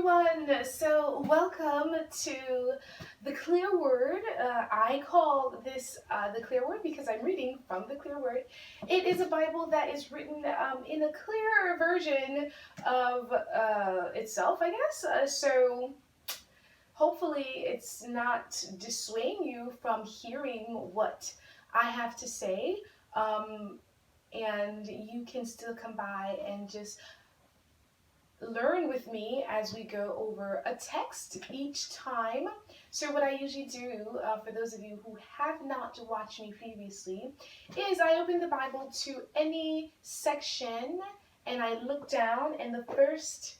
everyone. So, welcome to the Clear Word. I call this the Clear Word because I'm reading from the Clear Word. It is a Bible that is written in a clearer version of itself, I guess. So, hopefully, it's not dissuading you from hearing what I have to say. Um, and you can still come by and just learn with me as we go over a text each time. So what I usually do, for those of you who have not watched me previously, is I open the Bible to any section and I look down, and the first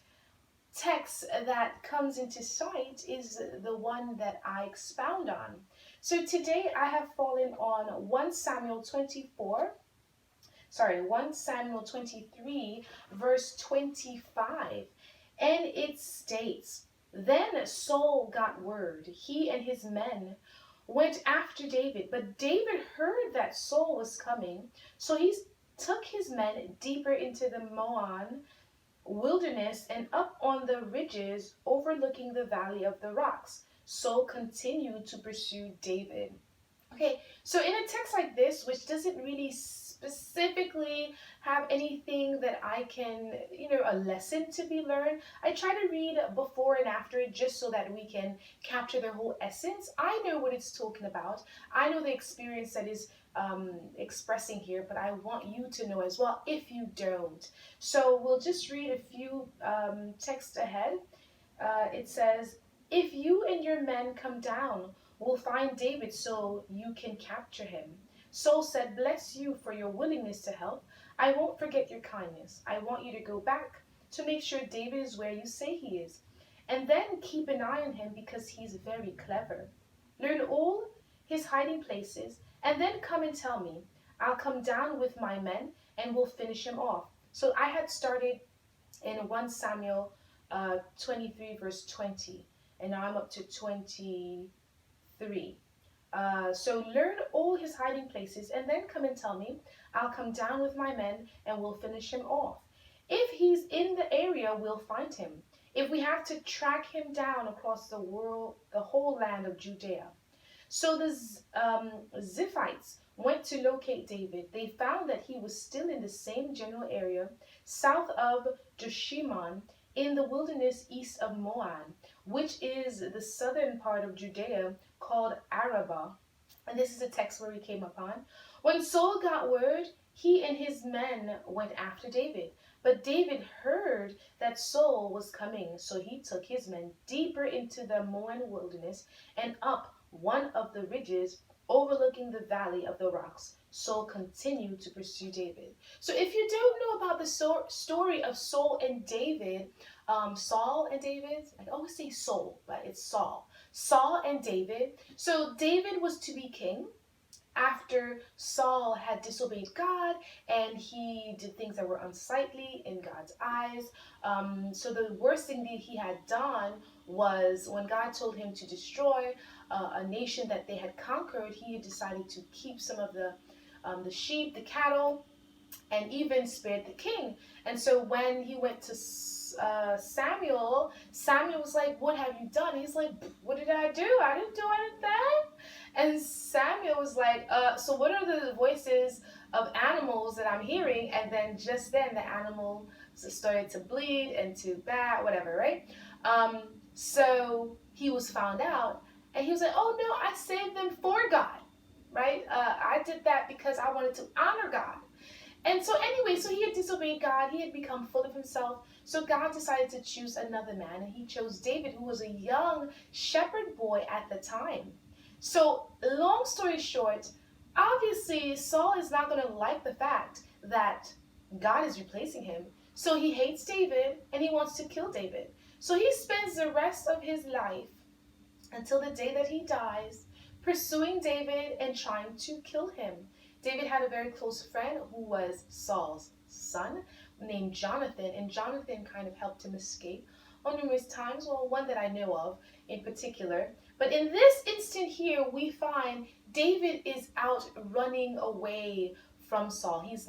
text that comes into sight is the one that I expound on. So today I have fallen on 1 Samuel 23, verse 25. And it states, Then Saul got word, he and his men went after David. But David heard that Saul was coming, so he took his men deeper into the Moan wilderness and up on the ridges overlooking the valley of the rocks. Saul continued to pursue David. Okay, so in a text like this, which doesn't really specifically have anything that I can, a lesson to be learned, I try to read before and after it just so that we can capture the whole essence. I know what it's talking about. I know the experience that is expressing here, but I want you to know as well if you don't. So we'll just read a few texts ahead. It says, If you and your men come down, we'll find David so you can capture him. Saul said, Bless you for your willingness to help. I won't forget your kindness. I want you to go back to make sure David is where you say he is. And then keep an eye on him because he's very clever. Learn all his hiding places and then come and tell me. I'll come down with my men and we'll finish him off. So I had started in 1 Samuel 23 verse 20, and now I'm up to 23. So learn all his hiding places and then come and tell me. I'll come down with my men and we'll finish him off. If he's in the area, we'll find him. If we have to track him down across the whole land of Judea. So the Ziphites went to locate David. They found that he was still in the same general area south of Jeshimon in the wilderness east of Moab, which is the southern part of Judea called Arabah. And this is a text where we came upon. When Saul got word, he and his men went after David. But David heard that Saul was coming, so he took his men deeper into the Moab wilderness and up one of the ridges overlooking the valley of the rocks. Saul continued to pursue David. So if you don't know about the story of Saul and David, Saul and David, I always say Saul, but it's Saul. Saul and David. So David was to be king after Saul had disobeyed God and he did things that were unsightly in God's eyes. So the worst thing that he had done was when God told him to destroy a nation that they had conquered, he had decided to keep some of the sheep, the cattle, and even spared the king. And so when he went to Samuel was like, What have you done? He's like, What did I do? I didn't do anything. And Samuel was like, So what are the voices of animals that I'm hearing? And then just then the animal started to bleed and to bat, whatever, right? So he was found out and he was like, Oh no, I saved them for God, right? I did that because I wanted to honor God. And so anyway, so he had disobeyed God. He had become full of himself. So God decided to choose another man, and he chose David, who was a young shepherd boy at the time. So long story short, obviously Saul is not going to like the fact that God is replacing him. So he hates David and he wants to kill David. So he spends the rest of his life until the day that he dies pursuing David and trying to kill him. David had a very close friend who was Saul's son named Jonathan, and Jonathan kind of helped him escape on numerous times. Well, one that I know of in particular. But in this instant here, we find David is out running away from Saul. He's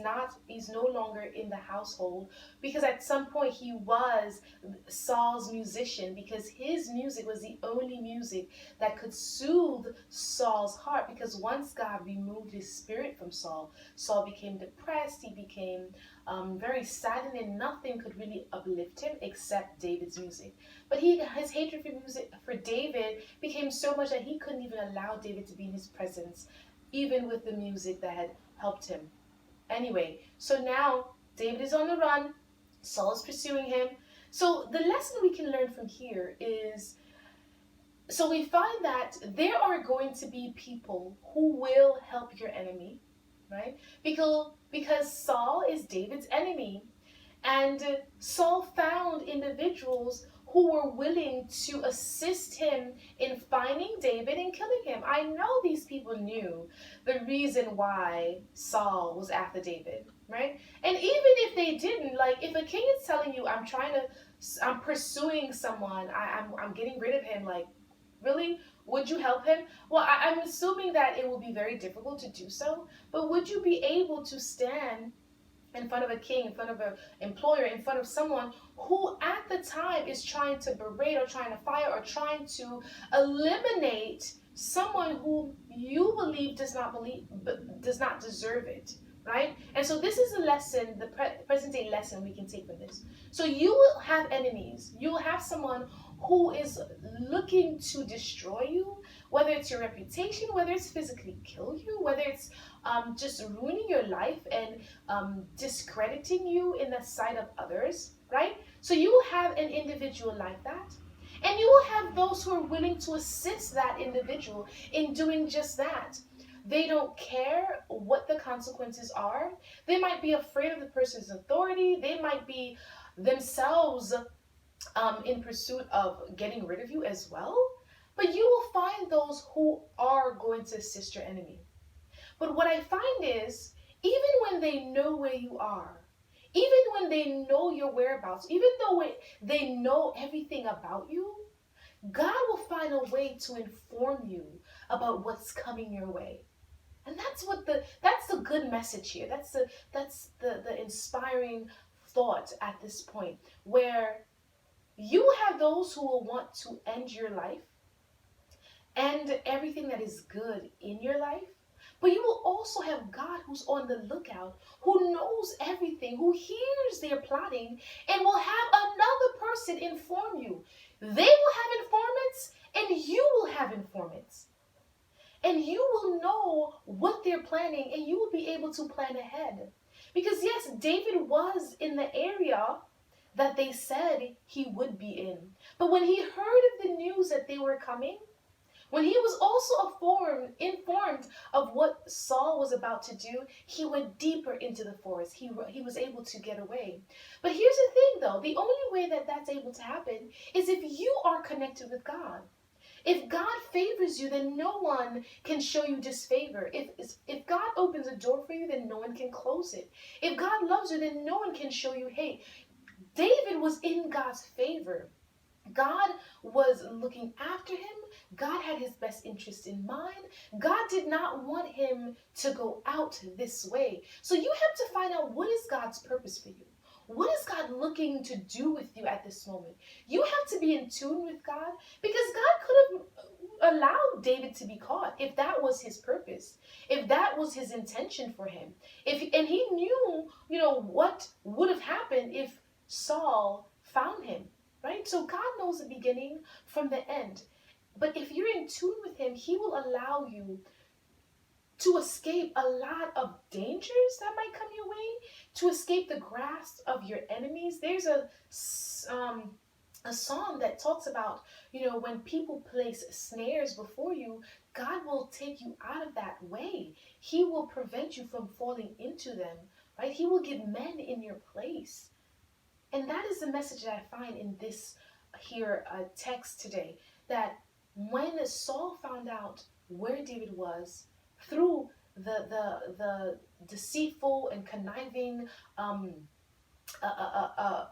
no longer in the household, because at some point he was Saul's musician, because his music was the only music that could soothe Saul's heart. Because once God removed his spirit from Saul, Saul became depressed, he became very saddened, and nothing could really uplift him except David's music. But his hatred for music for David became so much that he couldn't even allow David to be in his presence, even with the music that had helped him. Anyway, so now David is on the run, Saul is pursuing him. So the lesson we can learn from here is, so we find that there are going to be people who will help your enemy, right? Because Saul is David's enemy. And Saul found individuals who were willing to assist him in finding David and killing him. I know these people knew the reason why Saul was after David, right? And even if they didn't, like if a king is telling you, I'm pursuing someone, I'm getting rid of him, like, really? Would you help him? Well, I'm assuming that it will be very difficult to do so, but would you be able to stand in front of a king, in front of an employer, in front of someone who at the time is trying to berate or trying to fire or trying to eliminate someone who you believe does not deserve it, right? And so this is a lesson, the present day lesson we can take from this. So you will have enemies. You will have someone who is looking to destroy you, whether it's your reputation, whether it's physically kill you, whether it's just ruining your life and discrediting you in the sight of others, right? So you will have an individual like that. And you will have those who are willing to assist that individual in doing just that. They don't care what the consequences are. They might be afraid of the person's authority. They might be themselves in pursuit of getting rid of you as well. But you will find those who are going to assist your enemy. But what I find is, even when they know where you are, even when they know your whereabouts, even though they know everything about you, God will find a way to inform you about what's coming your way. And that's the good message here. That's the inspiring thought at this point, where you have those who will want to end your life and everything that is good in your life. But you will also have God who's on the lookout, who knows everything, who hears their plotting, and will have another person inform you. They will have informants, and you will have informants. And you will know what they're planning, and you will be able to plan ahead. Because yes, David was in the area that they said he would be in. But when he heard of the news that they were coming, when he was also informed of what Saul was about to do, he went deeper into the forest. He was able to get away. But here's the thing though, the only way that that's able to happen is if you are connected with God. If God favors you, then no one can show you disfavor. If God opens a door for you, then no one can close it. If God loves you, then no one can show you hate. David was in God's favor. God was looking after him. God had his best interest in mind. God did not want him to go out this way. So you have to find out, what is God's purpose for you? What is God looking to do with you at this moment? You have to be in tune with God, because God could have allowed David to be caught if that was his purpose, if that was his intention for him. And he knew, what would have happened if Saul found him, right? So God knows the beginning from the end. But if you're in tune with him, he will allow you to escape a lot of dangers that might come your way, to escape the grasp of your enemies. There's a psalm that talks about, when people place snares before you, God will take you out of that way. He will prevent you from falling into them, right? He will give men in your place. And that is the message that I find in this here text today, that when Saul found out where David was through the deceitful and conniving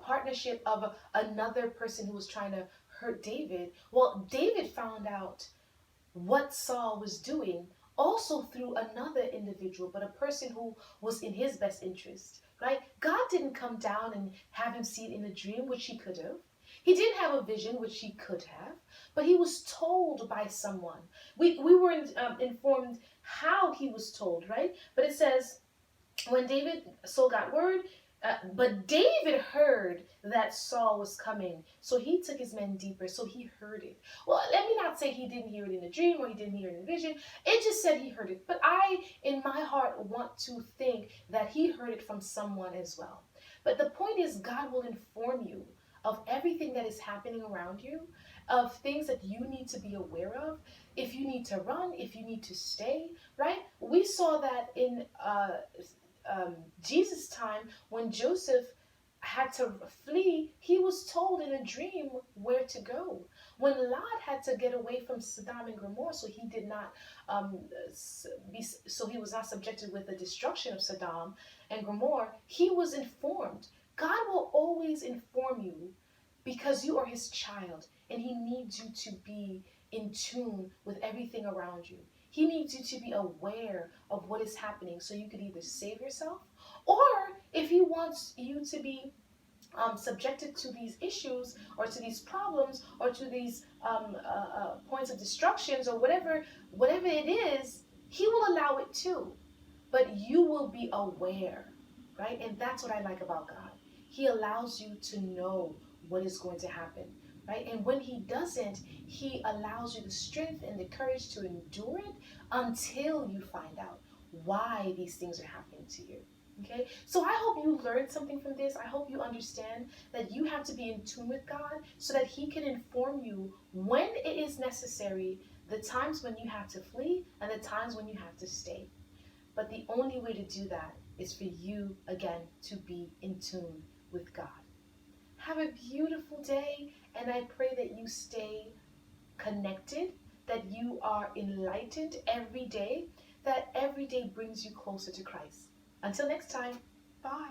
partnership of another person who was trying to hurt David, well, David found out what Saul was doing also through another individual, but a person who was in his best interest, right? God didn't come down and have him see it in a dream, which he could have. He didn't have a vision, which he could have, but he was told by someone. We weren't informed how he was told, right? But it says, when Saul got word, but David heard that Saul was coming, so he took his men deeper, so he heard it. Well, let me not say he didn't hear it in a dream or he didn't hear it in a vision. It just said he heard it. But I, in my heart, want to think that he heard it from someone as well. But the point is, God will inform you of everything that is happening around you, of things that you need to be aware of, if you need to run, if you need to stay, right? We saw that in Jesus' time, when Joseph had to flee, he was told in a dream where to go. When Lot had to get away from Sodom and Gomorrah, so he did not so he was not subjected with the destruction of Sodom and Gomorrah, he was informed. God will always inform you because you are his child and he needs you to be in tune with everything around you. He needs you to be aware of what is happening so you could either save yourself, or if he wants you to be subjected to these issues or to these problems or to these points of destructions or whatever it is, he will allow it too. But you will be aware, right? And that's what I like about God. He allows you to know what is going to happen, right? And when he doesn't, he allows you the strength and the courage to endure it until you find out why these things are happening to you. Okay, so I hope you learned something from this. I hope you understand that you have to be in tune with God so that he can inform you when it is necessary, the times when you have to flee and the times when you have to stay. But the only way to do that is for you, again, to be in tune with God. Have a beautiful day, and I pray that you stay connected, that you are enlightened every day, that every day brings you closer to Christ. Until next time, bye.